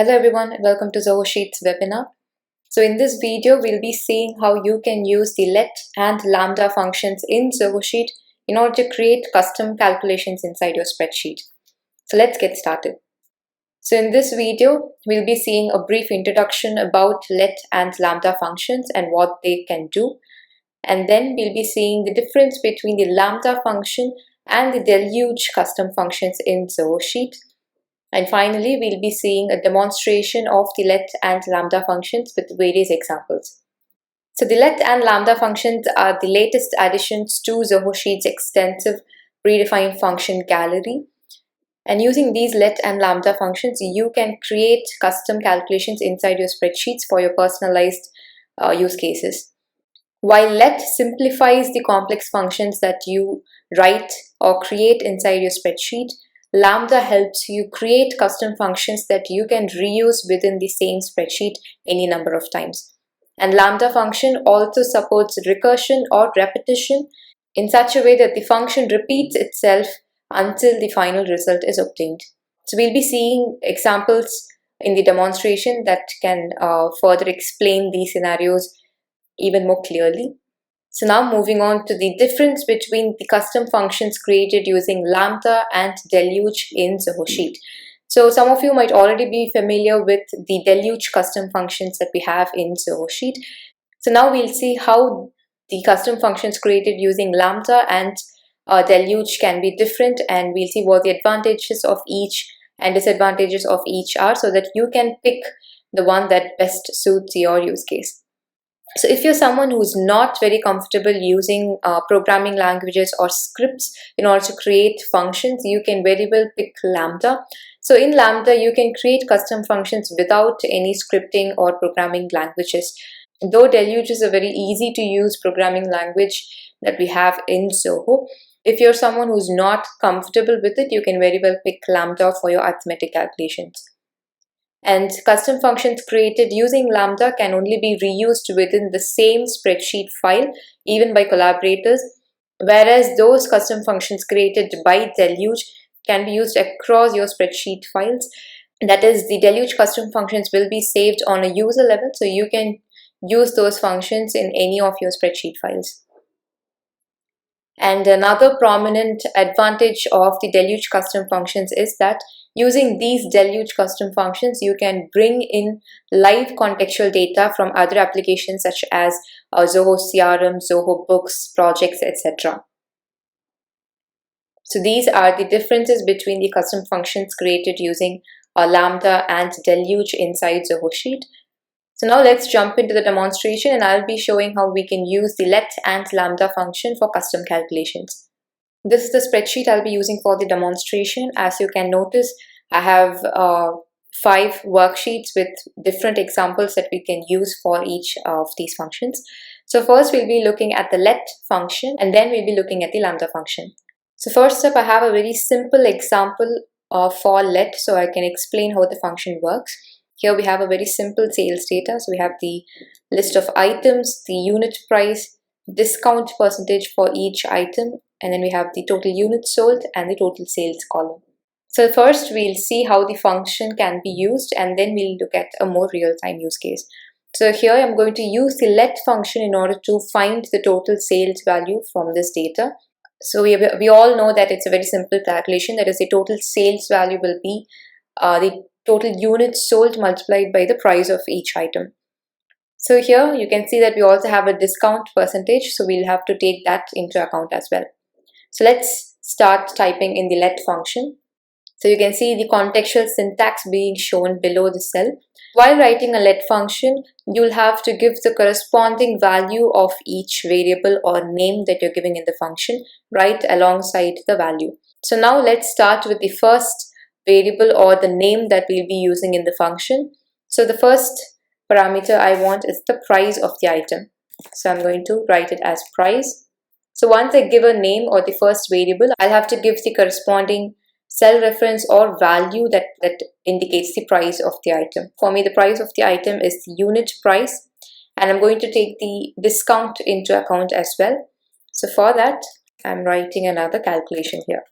Hello everyone and welcome to Zoho Sheet's webinar. So in this video, we'll be seeing how you can use the LET and LAMBDA functions in Zoho Sheet in order to create custom calculations inside your spreadsheet. So let's get started. So in this video, we'll be seeing a brief introduction about LET and LAMBDA functions and what they can do. And then we'll be seeing the difference between the LAMBDA function and the deluge custom functions in Zoho Sheet. And finally, we'll be seeing a demonstration of the LET and LAMBDA functions with various examples. So the LET and LAMBDA functions are the latest additions to Zoho Sheet's extensive predefined function gallery. And using these LET and LAMBDA functions, you can create custom calculations inside your spreadsheets for your personalized use cases. While LET simplifies the complex functions that you write or create inside your spreadsheet, LAMBDA helps you create custom functions that you can reuse within the same spreadsheet any number of times. And LAMBDA function also supports recursion or repetition in such a way that the function repeats itself until the final result is obtained. So we'll be seeing examples in the demonstration that can further explain these scenarios even more clearly. So now moving on to the difference between the custom functions created using LAMBDA and deluge in Zoho Sheet. So some of you might already be familiar with the deluge custom functions that we have in Zoho Sheet. So now we'll see how the custom functions created using LAMBDA and deluge can be different, and we'll see what the advantages of each and disadvantages of each are so that you can pick the one that best suits your use case. So if you're someone who's not very comfortable using programming languages or scripts in order to create functions, you can very well pick LAMBDA. So in LAMBDA, you can create custom functions without any scripting or programming languages. Though deluge is a very easy to use programming language that we have in Zoho, if you're someone who's not comfortable with it, you can very well pick LAMBDA for your arithmetic calculations. And custom functions created using LAMBDA can only be reused within the same spreadsheet file, even by collaborators, whereas those custom functions created by deluge can be used across your spreadsheet files. That is, the deluge custom functions will be saved on a user level, so you can use those functions in any of your spreadsheet files. And another prominent advantage of the deluge custom functions is that using these deluge custom functions, you can bring in live contextual data from other applications such as Zoho CRM, Zoho Books, projects, etc. So these are the differences between the custom functions created using LAMBDA and deluge inside Zoho Sheet. So now let's jump into the demonstration, and I'll be showing how we can use the LET and LAMBDA function for custom calculations. This is the spreadsheet I'll be using for the demonstration. As you can notice, I have 5 worksheets with different examples that we can use for each of these functions. So first we'll be looking at the LET function, and then we'll be looking at the LAMBDA function. So first up, I have a very simple example for LET, so I can explain how the function works. Here we have a very simple sales data. So we have the list of items, the unit price, discount percentage for each item, and then we have the total units sold and the total sales column. So first we'll see how the function can be used, and then we'll look at a more real-time use case. So here I'm going to use the LET function in order to find the total sales value from this data. So we all know that it's a very simple calculation. That is, the total sales value will be the total units sold multiplied by the price of each item. So here you can see that we also have a discount percentage, so we'll have to take that into account as well. So let's start typing in the LET function. So you can see the contextual syntax being shown below the cell. While writing a LET function, you'll have to give the corresponding value of each variable or name that you're giving in the function right alongside the value. So now let's start with the first variable or the name that we'll be using in the function. So the first parameter I want is the price of the item. So I'm going to write it as price. So once I give a name or the first variable, I'll have to give the corresponding cell reference or value that indicates the price of the item. For me, the price of the item is the unit price, and I'm going to take the discount into account as well. So for that, I'm writing another calculation here.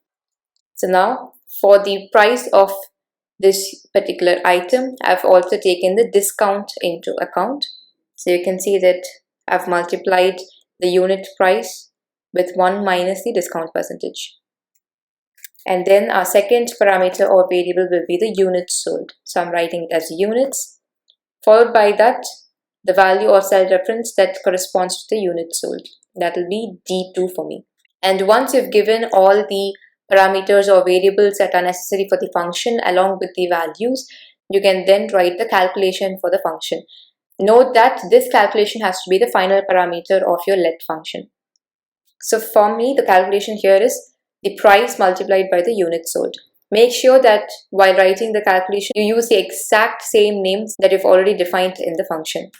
So now for the price of this particular item, I've also taken the discount into account. So you can see that I've multiplied the unit price with 1 minus the discount percentage. And then our second parameter or variable will be the units sold. So I'm writing it as units, followed by that the value or cell reference that corresponds to the units sold. That will be D2 for me. And once you've given all the parameters or variables that are necessary for the function along with the values, you can then write the calculation for the function. Note that this calculation has to be the final parameter of your let function. So for me, the calculation here is the price multiplied by the units sold. Make sure that while writing the calculation, you use the exact same names that you've already defined in the function.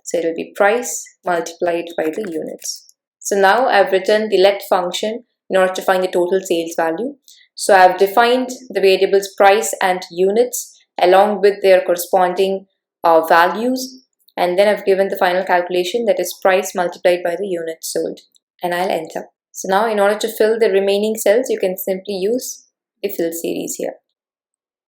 So it will be price multiplied by the units. So now I've written the let function in order to find the total sales value. So I've defined the variables price and units along with their corresponding values, and then I've given the final calculation, that is price multiplied by the units sold, and I'll enter. So now in order to fill the remaining cells, you can simply use the fill series here.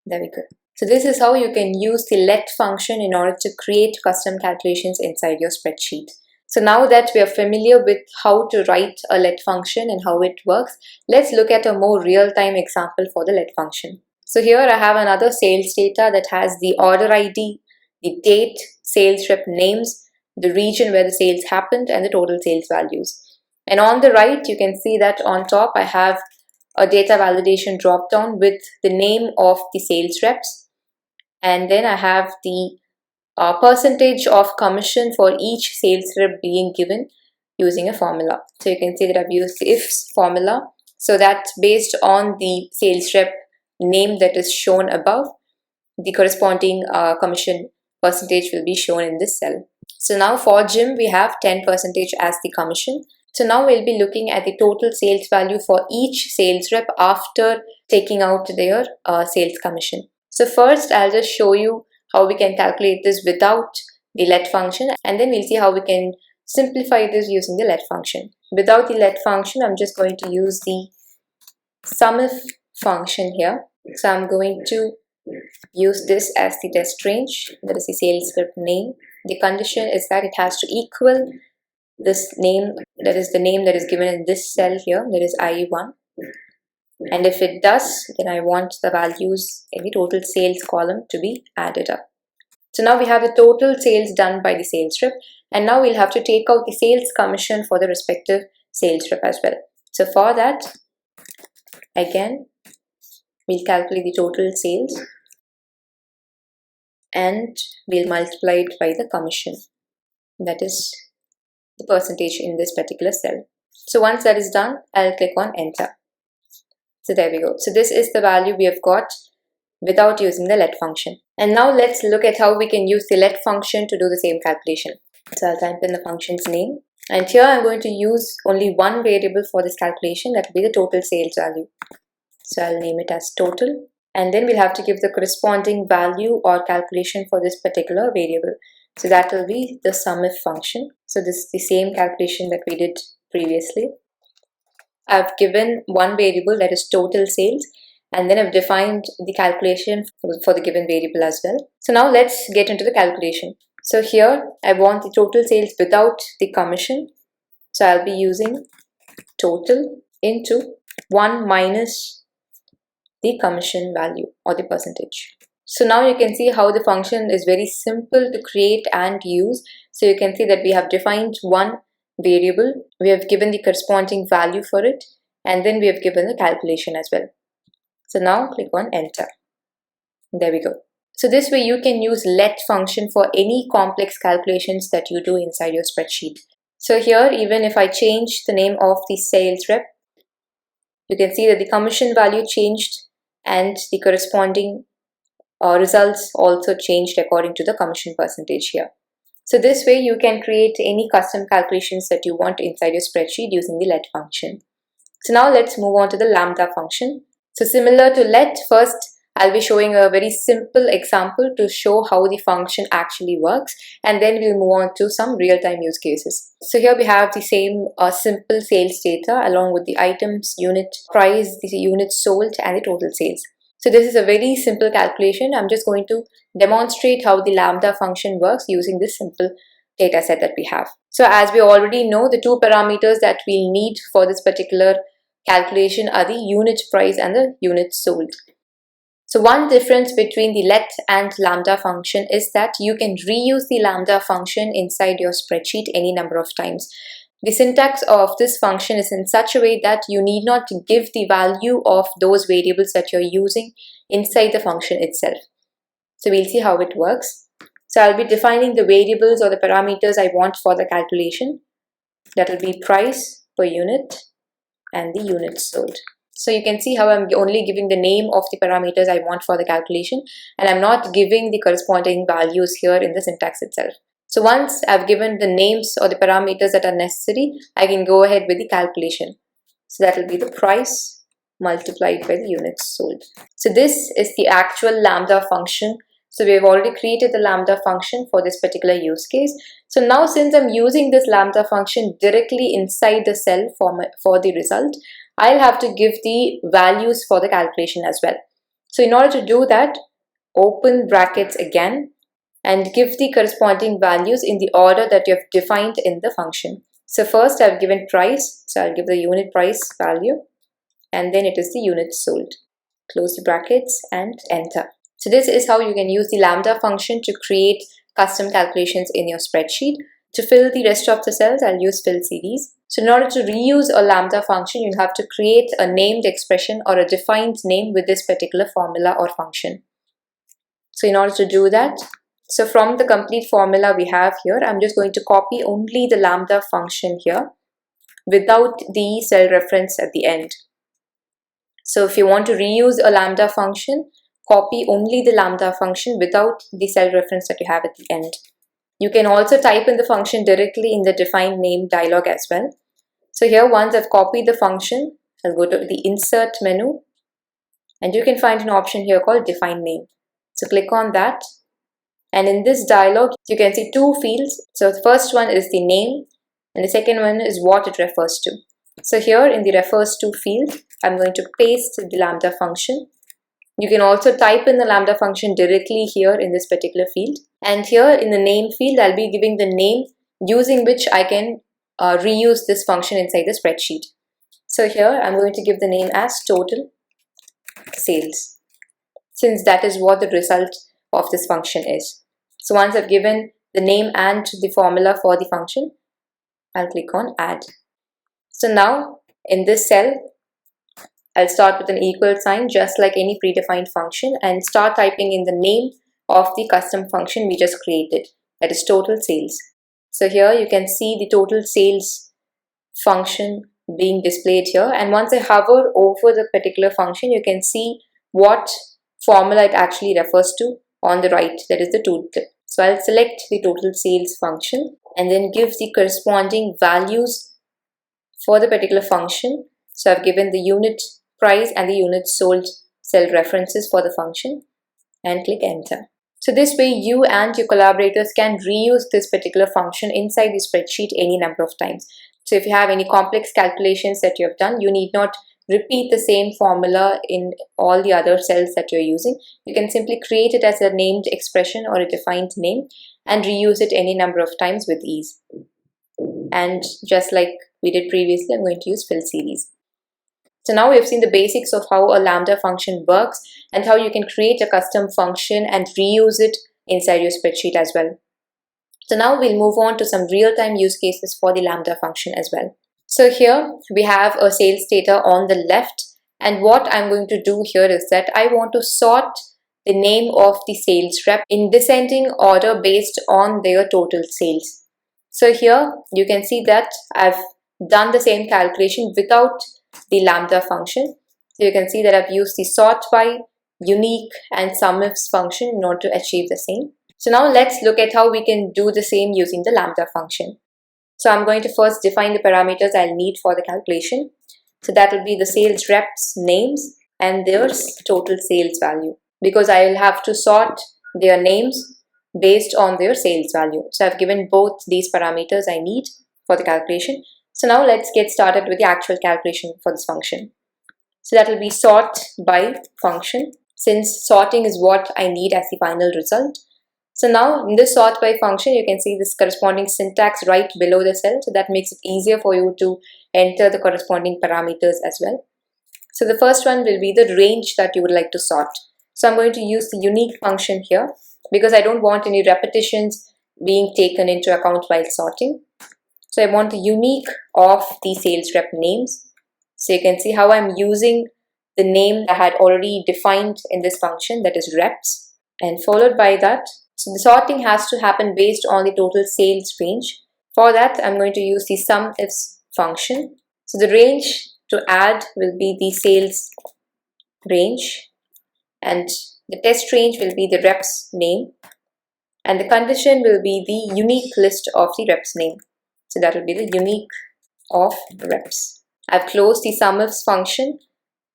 There we go. So this is how you can use the let function in order to create custom calculations inside your spreadsheet. So now that we are familiar with how to write a let function and how it works, let's look at a more real-time example for the let function. So here I have another sales data that has the order ID, the date, sales rep names, the region where the sales happened, and the total sales values. And on the right, you can see that on top I have a data validation drop-down with the name of the sales reps. And then I have the percentage of commission for each sales rep being given using a formula. So you can see that I've used the ifs formula. So that's based on the sales rep name that is shown above. The corresponding commission percentage will be shown in this cell. So now for Jim, we have 10% as the commission. So now we'll be looking at the total sales value for each sales rep after taking out their sales commission. So first, I'll just show you how we can calculate this without the let function, and then we'll see how we can simplify this using the let function. Without the let function, I'm just going to use the SUMIF function here. So I'm going to use this as the test range, that is the sales rep name. The condition is that it has to equal this name, that is the name that is given in this cell here, that is IE1. And if it does, then I want the values in the total sales column to be added up. So now we have the total sales done by the sales rep, and now we'll have to take out the sales commission for the respective sales rep as well. So for that, again, we'll calculate the total sales and we'll multiply it by the commission, that is the percentage in this particular cell. So once that is done, I'll click on enter. So there we go. So this is the value we have got without using the let function. And now let's look at how we can use the let function to do the same calculation. So I'll type in the function's name, and here I'm going to use only one variable for this calculation, that will be the total sales value. So I'll name it as total, and then we'll have to give the corresponding value or calculation for this particular variable. So that will be the SUMIF function. So this is the same calculation that we did previously. I've given one variable, that is total sales, and then I've defined the calculation for the given variable as well. So now let's get into the calculation. So here I want the total sales without the commission. So I'll be using total into 1 minus the commission value or the percentage. So now you can see how the function is very simple to create and use. So you can see that we have defined one variable, we have given the corresponding value for it, and then we have given the calculation as well. So now click on enter. There we go. So this way you can use let function for any complex calculations that you do inside your spreadsheet. So here, even if I change the name of the sales rep, you can see that the commission value changed and the corresponding results also changed according to the commission percentage here. So this way you can create any custom calculations that you want inside your spreadsheet using the let function. So now let's move on to the lambda function. So similar to let, first I'll be showing a very simple example to show how the function actually works, and then we'll move on to some real-time use cases. So here we have the same simple sales data along with the items, unit price, the units sold, and the total sales. So this is a very simple calculation. I'm just going to demonstrate how the lambda function works using this simple data set that we have. So as we already know, the two parameters that we need for this particular calculation are the unit price and the units sold. So one difference between the let and lambda function is that you can reuse the lambda function inside your spreadsheet any number of times. The syntax of this function is in such a way that you need not give the value of those variables that you're using inside the function itself. So we'll see how it works. So I'll be defining the variables or the parameters I want for the calculation. That will be price per unit and the units sold. So you can see how I'm only giving the name of the parameters I want for the calculation, and I'm not giving the corresponding values here in the syntax itself. So once I've given the names or the parameters that are necessary, I can go ahead with the calculation. So that will be the price multiplied by the units sold. So this is the actual lambda function. So we have already created the lambda function for this particular use case. So now since I'm using this lambda function directly inside the cell for the result, I'll have to give the values for the calculation as well. So in order to do that, open brackets again and give the corresponding values in the order that you have defined in the function. So first I've given price, so I'll give the unit price value, and then it is the units sold. Close the brackets and enter. So this is how you can use the lambda function to create custom calculations in your spreadsheet. To fill the rest of the cells, I'll use fill series. So in order to reuse a lambda function, you have to create a named expression or a defined name with this particular formula or function. So in order to do that, so from the complete formula we have here, I'm just going to copy only the lambda function here without the cell reference at the end. So if you want to reuse a lambda function, copy only the lambda function without the cell reference that you have at the end. You can also type in the function directly in the define name dialog as well. So here, once I've copied the function, I'll go to the insert menu and you can find an option here called define name. So click on that, and in this dialog you can see two fields. So the first one is the name and the second one is what it refers to. So here in the refers to field, I'm going to paste the lambda function. You can also type in the lambda function directly here in this particular field. And here in the name field, I'll be giving the name using which I can reuse this function inside the spreadsheet. So here I'm going to give the name as total sales, since that is what the result of this function is. So once I've given the name and the formula for the function, I'll click on add. So now in this cell, I'll start with an equal sign just like any predefined function and start typing in the name of the custom function we just created, that is total sales. So here you can see the total sales function being displayed here, and once I hover over the particular function, you can see what formula it actually refers to on the right, that is the total. So I'll select the total sales function and then give the corresponding values for the particular function. So I've given the unit price and the units sold cell references for the function and click enter. So this way you and your collaborators can reuse this particular function inside the spreadsheet any number of times. So if you have any complex calculations that you have done, you need not repeat the same formula in all the other cells that you're using. You can simply create it as a named expression or a defined name and reuse it any number of times with ease. And just like we did previously, I'm going to use fill series. So now we have seen the basics of how a lambda function works and how you can create a custom function and reuse it inside your spreadsheet as well. So now we'll move on to some real-time use cases for the lambda function as well. So here we have a sales data on the left, and what I'm going to do here is that I want to sort the name of the sales rep in descending order based on their total sales. So here you can see that I've done the same calculation without the lambda function. So you can see that I've used the sort by, unique and sumifs function in order to achieve the same. So now let's look at how we can do the same using the lambda function. So I'm going to first define the parameters I'll need for the calculation. So that will be the sales reps names and their total sales value, because I will have to sort their names based on their sales value. So I've given both these parameters I need for the calculation. So now let's get started with the actual calculation for this function. So that will be sort by function. since sorting is what I need as the final result. So now in this sort by function, you can see this corresponding syntax right below the cell. So that makes it easier for you to enter the corresponding parameters as well. So the first one will be the range that you would like to sort. So I'm going to use the unique function here because I don't want any repetitions being taken into account while sorting. So I want the unique of the sales rep names. So you can see how I'm using the name that I had already defined in this function, that is reps, and followed by that. So the sorting has to happen based on the total sales range. For that, I'm going to use the sumIfs function. So the range to add will be the sales range, and the test range will be the reps name, and the condition will be the unique list of the reps name. So that will be the unique of reps. I've closed the sumIfs function,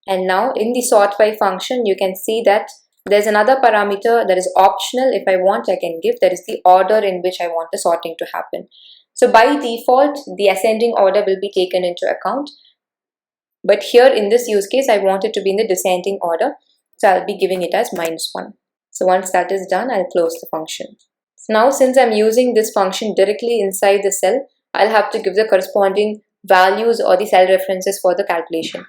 and now in the sort by function, you can see that there's another parameter that is optional. If I want, I can give, that is the order in which I want the sorting to happen. So by default, the ascending order will be taken into account. But here in this use case, I want it to be in the descending order. So I'll be giving it as -1. So once that is done, I'll close the function. So now since I'm using this function directly inside the cell, I'll have to give the corresponding values or the cell references for the calculation.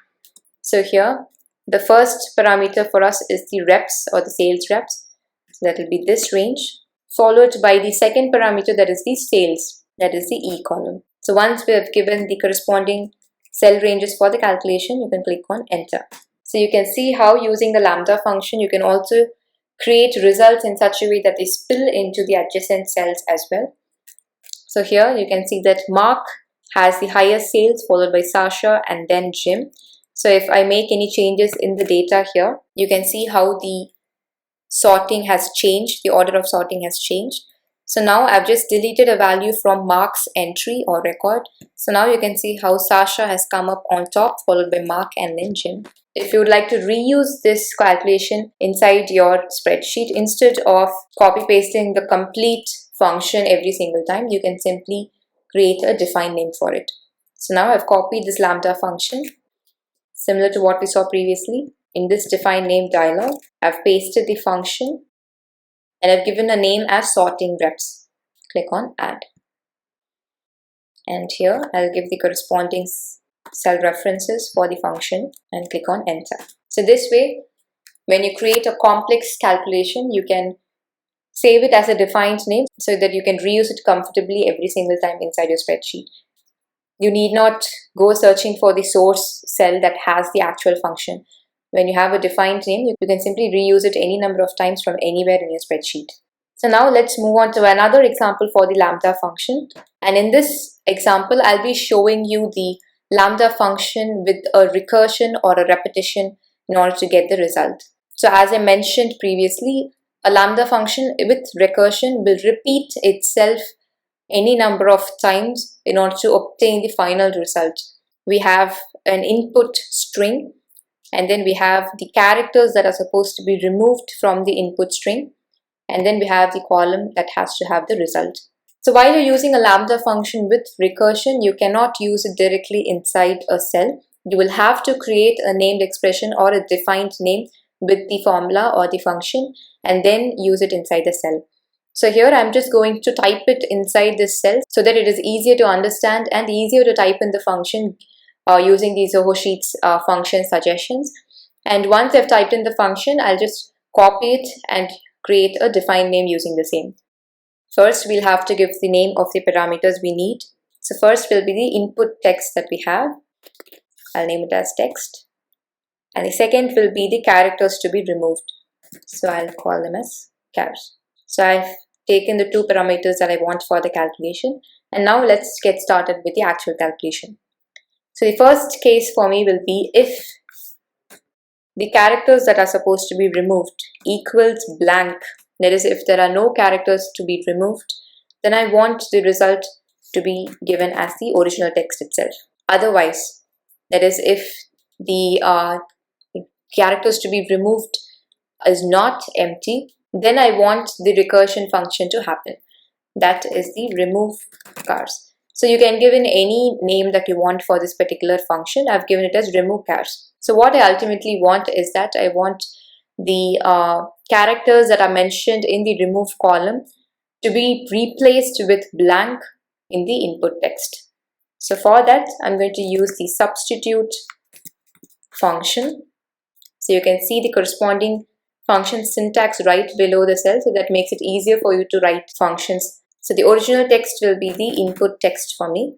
So here, the first parameter for us is the reps or the sales reps. So that will be this range, followed by the second parameter, that is the sales, that is the E column. So once we have given the corresponding cell ranges for the calculation, you can click on enter. So you can see how using the lambda function, you can also create results in such a way that they spill into the adjacent cells as well. So here you can see that Mark has the highest sales, followed by Sasha and then Jim. So if I make any changes in the data here, you can see how the sorting has changed, the order of sorting has changed. So now I've just deleted a value from Mark's entry or record. So now you can see how Sasha has come up on top, followed by Mark and then Jim. If you would like to reuse this calculation inside your spreadsheet, instead of copy pasting the complete function every single time, you can simply create a defined name for it. So now I've copied this lambda function, similar to what we saw previously. In this define name dialog, I've pasted the function and I've given a name as sorting reps. Click on add. And here I'll give the corresponding cell references for the function and click on enter. So this way, when you create a complex calculation, you can save it as a defined name so that you can reuse it comfortably every single time inside your spreadsheet. You need not go searching for the source cell that has the actual function. When you have a defined name, you can simply reuse it any number of times from anywhere in your spreadsheet. So now let's move on to another example for the lambda function. And in this example, I'll be showing you the lambda function with a recursion or a repetition in order to get the result. So as I mentioned previously, a lambda function with recursion will repeat itself any number of times in order to obtain the final result. We have an input string, and then we have the characters that are supposed to be removed from the input string, and then we have the column that has to have the result. So while you're using a lambda function with recursion, you cannot use it directly inside a cell. You will have to create a named expression or a defined name with the formula or the function and then use it inside the cell. So here I'm just going to type it inside this cell so that it is easier to understand and easier to type in the function using the Zoho Sheets function suggestions. And once I've typed in the function, I'll just copy it and create a defined name using the same. First, we'll have to give the name of the parameters we need. So first will be the input text that we have. I'll name it as text. And the second will be the characters to be removed. So I'll call them as chars. So I've taken the two parameters that I want for the calculation. And now let's get started with the actual calculation. So the first case for me will be if the characters that are supposed to be removed equals blank. That is, if there are no characters to be removed, then I want the result to be given as the original text itself. Otherwise, that is, if the characters to be removed is not empty, then I want the recursion function to happen. That is the remove chars. So you can give in any name that you want for this particular function. I've given it as remove chars. So what I ultimately want is that I want the characters that are mentioned in the remove column to be replaced with blank in the input text. So for that, I'm going to use the substitute function. So you can see the corresponding function syntax right below the cell, so that makes it easier for you to write functions. So the original text will be the input text for me.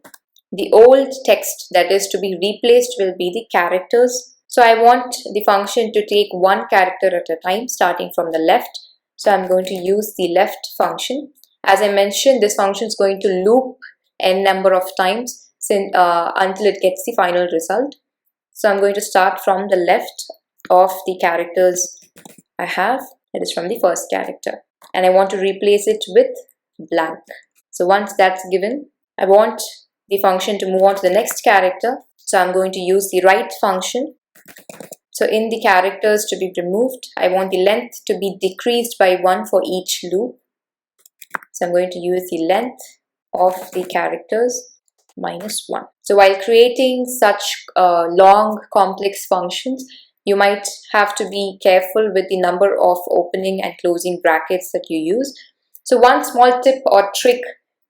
The old text that is to be replaced will be the characters. So I want the function to take one character at a time starting from the left. So I'm going to use the left function. As I mentioned, this function is going to loop n number of times until it gets the final result. So I'm going to start from the left of the characters I have, that is from the first character, and I want to replace it with blank. So once that's given, I want the function to move on to the next character. So I'm going to use the right function. So in the characters to be removed, I want the length to be decreased by 1 for each loop. So I'm going to use the length of the characters minus 1. So while creating such long complex functions, you might have to be careful with the number of opening and closing brackets that you use. So one small tip or trick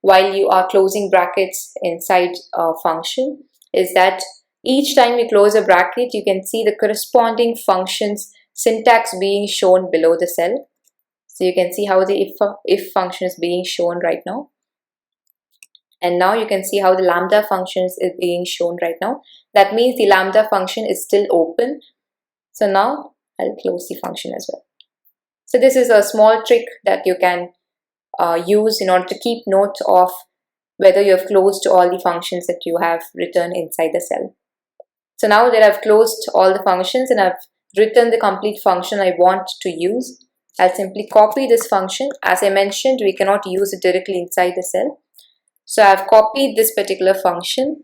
while you are closing brackets inside a function is that each time you close a bracket, you can see the corresponding function's syntax being shown below the cell. So you can see how the if function is being shown right now. And now you can see how the lambda function is being shown right now. That means the lambda function is still open. So now I'll close the function as well. So this is a small trick that you can use in order to keep note of whether you have closed all the functions that you have written inside the cell. So now that I've closed all the functions and I've written the complete function I want to use, I'll simply copy this function. As I mentioned, we cannot use it directly inside the cell. So I've copied this particular function,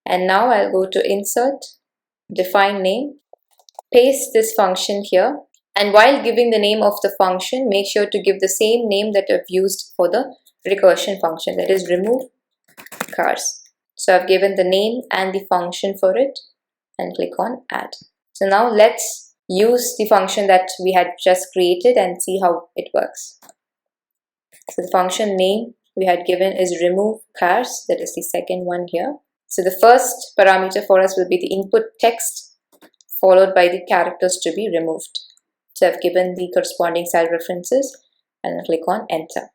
and now I'll go to Insert, Define Name, paste this function here, and while giving the name of the function, make sure to give the same name that I've used for the recursion function, that is remove cars. So I've given the name and the function for it and click on Add. So now let's use the function that we had just created and see how it works. So the function name we had given is remove cars, that is the second one here. So the first parameter for us will be the input text followed by the characters to be removed. So I've given the corresponding cell references and I'll click on Enter.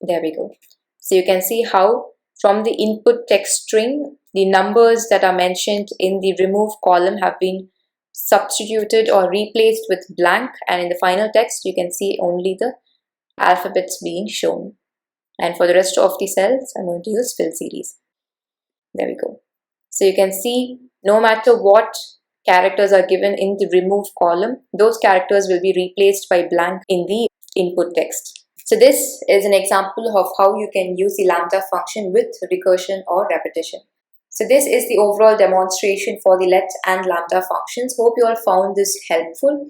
There we go. So you can see how from the input text string, the numbers that are mentioned in the remove column have been substituted or replaced with blank, and in the final text you can see only the alphabets being shown. And for the rest of the cells, I'm going to use fill series. There we go. So you can see no matter what characters are given in the remove column, those characters will be replaced by blank in the input text. So this is an example of how you can use the lambda function with recursion or repetition. So this is the overall demonstration for the let and lambda functions. Hope you all found this helpful.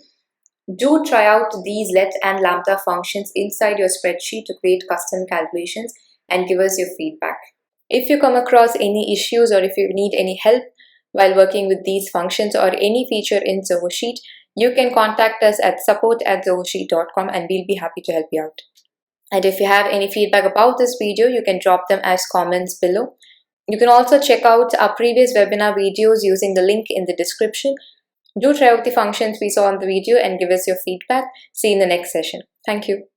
Do try out these let and lambda functions inside your spreadsheet to create custom calculations and give us your feedback. If you come across any issues or if you need any help while working with these functions or any feature in Zoho Sheet, you can contact us at support@zohosheet.com and we'll be happy to help you out. And if you have any feedback about this video, you can drop them as comments below. You can also check out our previous webinar videos using the link in the description. Do try out the functions we saw in the video and give us your feedback. See you in the next session. Thank you.